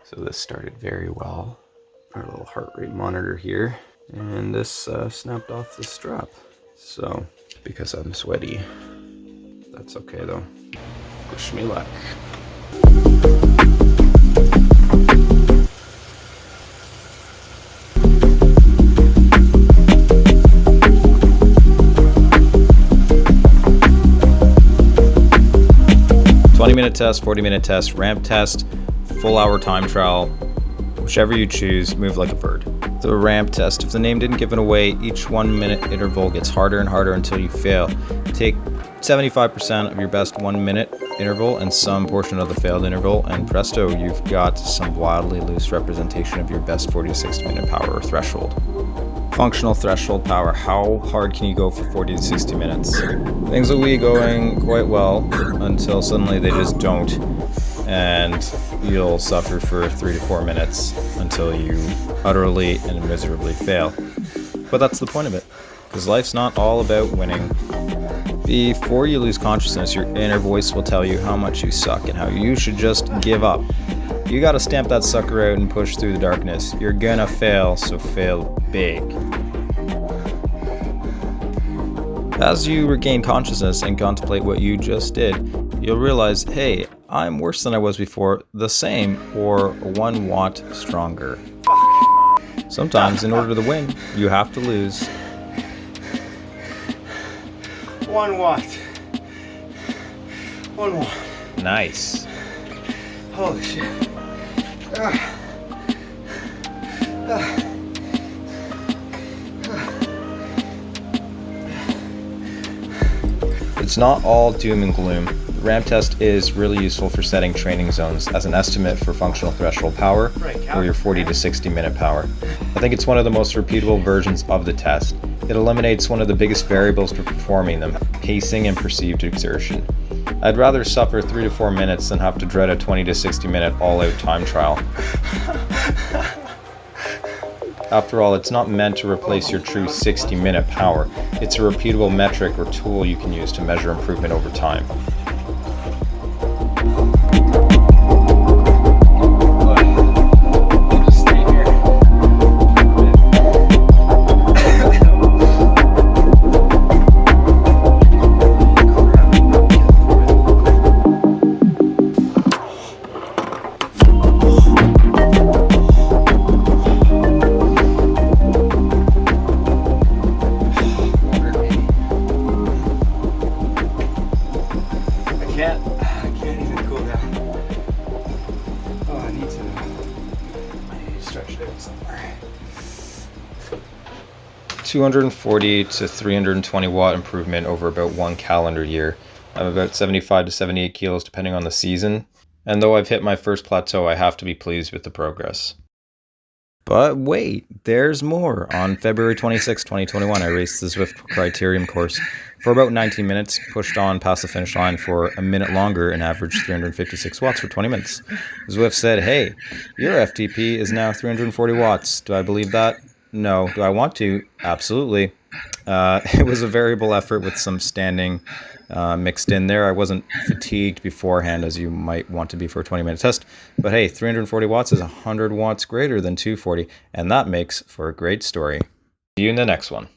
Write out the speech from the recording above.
So this started very well. Our little heart rate monitor here. And this snapped off the strap. So, because I'm sweaty. That's okay though. Wish me luck. Minute test, 40-minute test, ramp test, full hour time trial, whichever you choose, move like a bird. The ramp test, if the name didn't give it away, each 1 minute interval gets harder and harder until you fail. Take 75% of your best 1 minute interval and some portion of the failed interval, and presto, you've got some wildly loose representation of your best 40 to 60 minute power or threshold. Functional threshold power. How hard can you go for 40 to 60 minutes? Things will be going quite well until suddenly they just don't, and you'll suffer for 3 to 4 minutes until you utterly and miserably fail. But that's the point of it, because life's not all about winning. Before you lose consciousness, your inner voice will tell you how much you suck and how you should just give up. You gotta stamp that sucker out and push through the darkness. You're gonna fail, so fail big. As you regain consciousness and contemplate what you just did, you'll realize, hey, I'm worse than I was before, the same, or 1 watt stronger. Sometimes, in order to win, you have to lose. 1 watt. 1 watt. Nice. Holy shit. It's not all doom and gloom. The ramp test is really useful for setting training zones as an estimate for functional threshold power or your 40 to 60 minute power. I think it's one of the most repeatable versions of the test. It eliminates one of the biggest variables for performing them, pacing and perceived exertion. I'd rather suffer 3 to 4 minutes than have to dread a 20 to 60 minute all-out time trial. After all, it's not meant to replace your true 60-minute power. It's a repeatable metric or tool you can use to measure improvement over time. I can't even cool down. Oh, I need to stretch it out somewhere. 240 to 320 watt improvement over about 1 calendar year. I'm about 75 to 78 kilos depending on the season. And though I've hit my first plateau, I have to be pleased with the progress. But wait, there's more. On February 26, 2021, I raced the Zwift Criterium course for about 19 minutes, pushed on past the finish line for a minute longer and averaged 356 watts for 20 minutes. Zwift said, hey, your FTP is now 340 watts. Do I believe that? No. Do I want to? Absolutely. It was a variable effort with some standing mixed in there. I wasn't fatigued beforehand as you might want to be for a 20-minute test. But hey, 340 watts is 100 watts greater than 240, and that makes for a great story. See you in the next one.